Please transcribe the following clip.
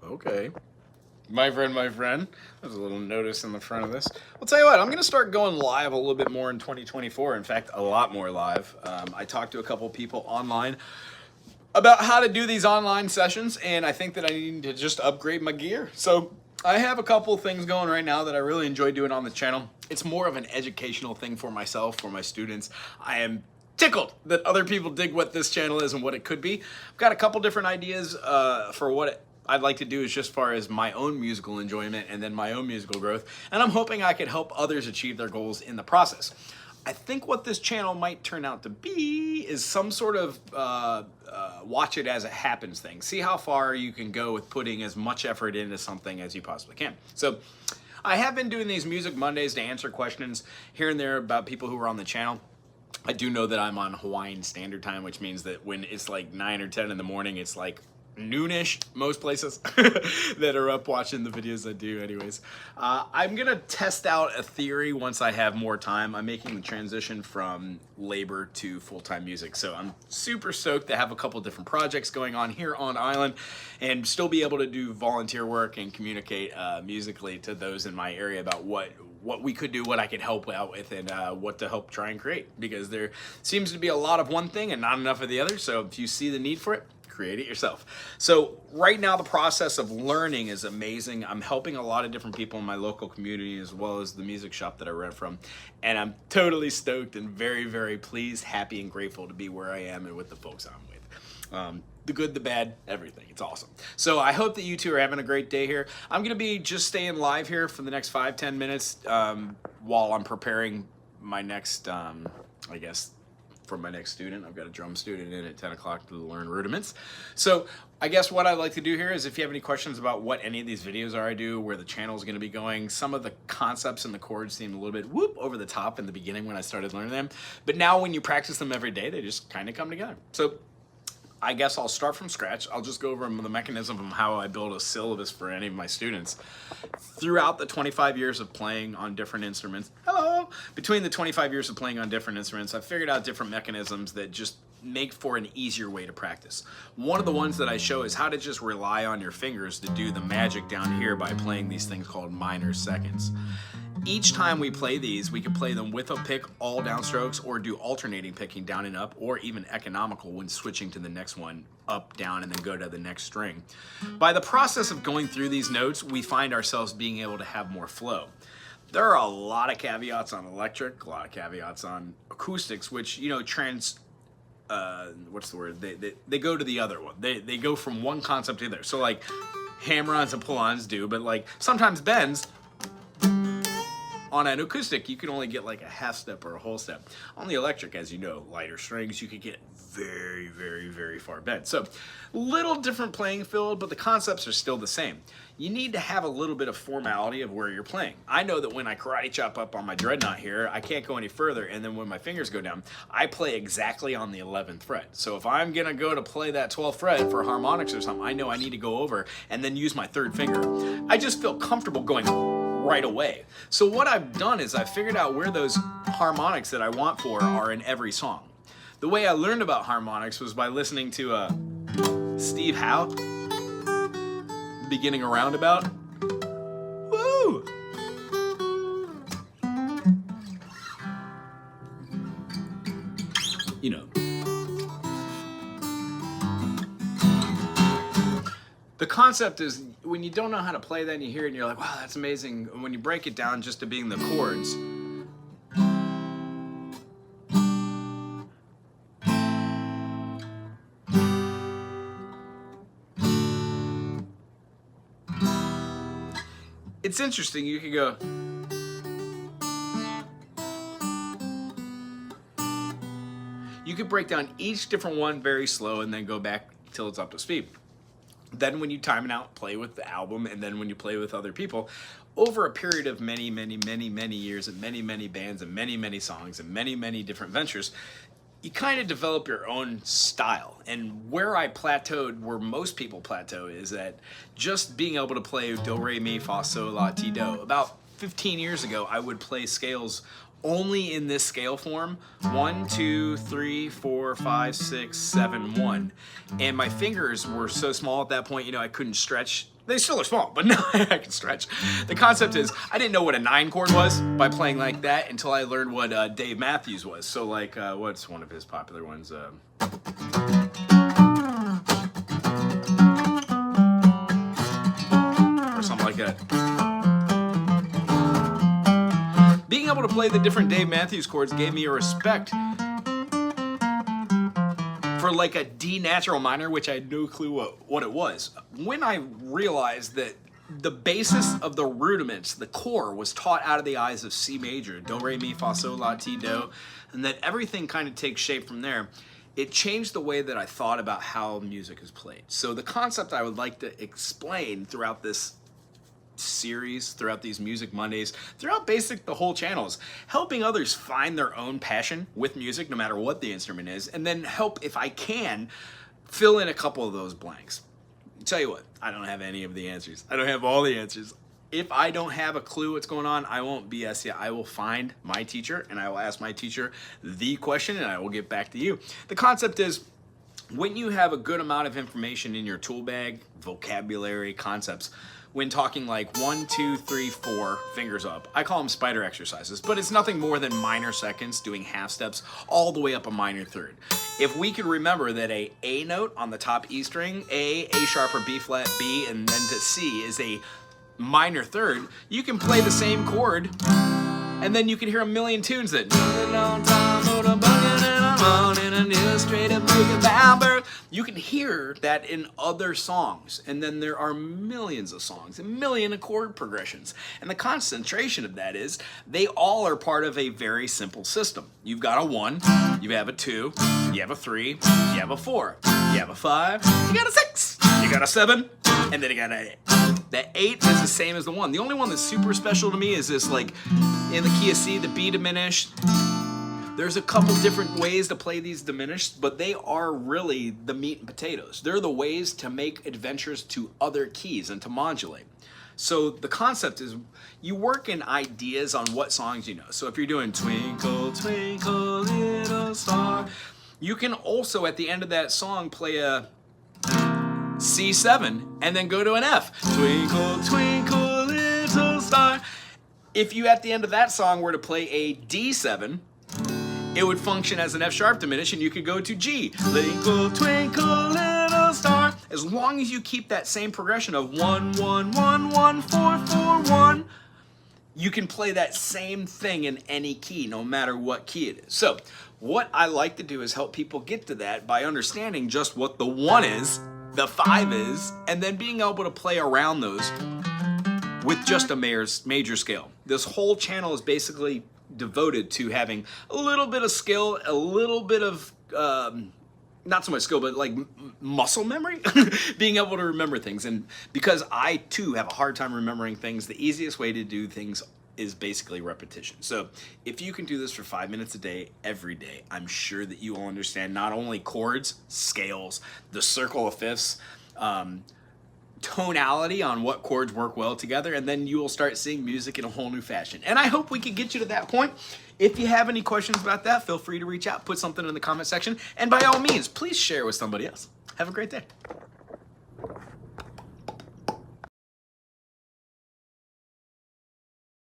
Okay. My friend. There's a little notice in the front of this. I'll tell you what, I'm going to start going live a little bit more in 2024. In fact, a lot more live. I talked to a couple people online about how to do these online sessions, and I think that I need to just upgrade my gear. So I have a couple things going right now that I really enjoy doing on the channel. It's more of an educational thing for myself, for my students. I am tickled that other people dig what this channel is and what it could be. I've got a couple different ideas for what I'd like to do is just far as my own musical enjoyment and then my own musical growth. And I'm hoping I can help others achieve their goals in the process. I think what this channel might turn out to be is some sort of watch it as it happens thing. See how far you can go with putting as much effort into something as you possibly can. So I have been doing these Music Mondays to answer questions here and there about people who are on the channel. I do know that I'm on Hawaiian Standard Time, which means that when it's like 9 or 10 in the morning, it's like noonish most places that are up watching the videos I do anyways. I'm gonna test out a theory once I have more time. I'm making the transition from labor to full-time music, so I'm super stoked to have a couple different projects going on here on island and still be able to do volunteer work and communicate musically to those in my area about what we could do, what I could help out with, and what to help try and create, because there seems to be a lot of one thing and not enough of the other. So if you see the need for it, create it yourself. So right now the process of learning is amazing. I'm helping a lot of different people in my local community as well as the music shop that I rent from, and I'm totally stoked and very, very pleased, happy, and grateful to be where I am and with the folks I'm with. The good, the bad, everything. It's awesome. So I hope that you two are having a great day here. I'm gonna be just staying live here for the next 5-10 minutes while I'm preparing my next, I guess, for my next student. I've got a drum student in at 10 o'clock to learn rudiments. So I guess what I'd like to do here is if you have any questions about what any of these videos are I do, where the channel is going to be going, some of the concepts and the chords seemed a little bit over the top in the beginning when I started learning them. But now when you practice them every day, they just kind of come together. So I guess I'll start from scratch. I'll just go over the mechanism of how I build a syllabus for any of my students. Throughout the 25 years of playing on different instruments, between the 25 years of playing on different instruments, I've figured out different mechanisms that just make for an easier way to practice. One of the ones that I show is how to just rely on your fingers to do the magic down here by playing these things called minor seconds. Each time we play these, we can play them with a pick, all downstrokes, or do alternating picking down and up, or even economical when switching to the next one, up, down, and then go to the next string. By the process of going through these notes, we find ourselves being able to have more flow. There are a lot of caveats on electric, a lot of caveats on acoustics, which, you know, what's the word? They go to the other one. They go from one concept to the other. So like hammer-ons and pull-ons do, but like sometimes bends, on an acoustic, you can only get like a half step or a whole step. On the electric, as you know, lighter strings, you could get very, very, very far bent. So little different playing field, but the concepts are still the same. You need to have a little bit of formality of where you're playing. I know that when I karate chop up on my dreadnought here, I can't go any further, and then when my fingers go down, I play exactly on the 11th fret. So if I'm gonna go to play that 12th fret for harmonics or something, I know I need to go over and then use my third finger. I just feel comfortable going right away. So what I've done is I've figured out where those harmonics that I want for are in every song. The way I learned about harmonics was by listening to Steve Howe, Beginning a Roundabout. Woo! You know. The concept is when you don't know how to play that and you hear it and you're like, wow, that's amazing. And when you break it down just to being the chords, it's interesting. You could go, you could break down each different one very slow and then go back till it's up to speed. Then when you time it out, play with the album, and then when you play with other people, over a period of many, many, many, many years and many, many bands and many, many songs and many, many different ventures, you kind of develop your own style. And where I plateaued, where most people plateau, is that just being able to play do, re, mi, fa, sol, la, ti, do. About 15 years ago, I would play scales only in this scale form, 1, 2, 3, 4, 5, 6, 7, 1. And my fingers were so small at that point, you know, I couldn't stretch. They still are small, but no, I can stretch. The concept is, I didn't know what a 9 chord was by playing like that until I learned what Dave Matthews was. So like, what's one of his popular ones? Or something like that. Being able to play the different Dave Matthews chords gave me a respect for like a D natural minor, which I had no clue what it was. When I realized that the basis of the rudiments, the core, was taught out of the eyes of C major, do, re, mi, fa, sol, la, ti, do, and that everything kind of takes shape from there, it changed the way that I thought about how music is played. So the concept I would like to explain throughout this series, throughout these Music Mondays, throughout the whole channels, helping others find their own passion with music, no matter what the instrument is, and then help, if I can, fill in a couple of those blanks. Tell you what, I don't have any of the answers. I don't have all the answers. If I don't have a clue what's going on, I won't BS you. I will find my teacher and I will ask my teacher the question and I will get back to you. The concept is, when you have a good amount of information in your tool bag, vocabulary, concepts, when talking like 1, 2, 3, 4, fingers up, I call them spider exercises, but it's nothing more than minor seconds doing half steps all the way up a minor third. If we could remember that a A note on the top E string, A sharp or B flat, B, and then to C is a minor third, you can play the same chord and then you can hear a million tunes that you can hear that in other songs, and then there are millions of songs, a million chord progressions, and the concentration of that is they all are part of a very simple system. You've got a 1, you have a 2, you have a 3, you have a 4, you have a 5, you got a 6, you got a 7, and then you got an 8. The 8 is the same as the 1. The only one that's super special to me is this, like, in the key of C, the B diminished. There's a couple different ways to play these diminished, but they are really the meat and potatoes. They're the ways to make adventures to other keys and to modulate. So the concept is you work in ideas on what songs you know. So if you're doing Twinkle, Twinkle, Little Star, you can also at the end of that song play a C7 and then go to an F. Twinkle, twinkle, little star. If you at the end of that song were to play a D7, it would function as an F sharp diminished and you could go to G. Twinkle, twinkle, little star. As long as you keep that same progression of 1, 1, 1, 1, 4, 4, 1, you can play that same thing in any key, no matter what key it is. So what I like to do is help people get to that by understanding just what the 1 is, the 5 is, and then being able to play around those with just a major scale. This whole channel is basically devoted to having a little bit of skill, a little bit of not so much skill, but like muscle memory, being able to remember things. And because I too have a hard time remembering things, the easiest way to do things is basically repetition. So if you can do this for 5 minutes a day, every day, I'm sure that you will understand not only chords, scales, the circle of fifths, tonality on what chords work well together, and then you will start seeing music in a whole new fashion. And I hope we can get you to that point. If you have any questions about that, feel free to reach out, put something in the comment section, and by all means, please share with somebody else. Have a great day.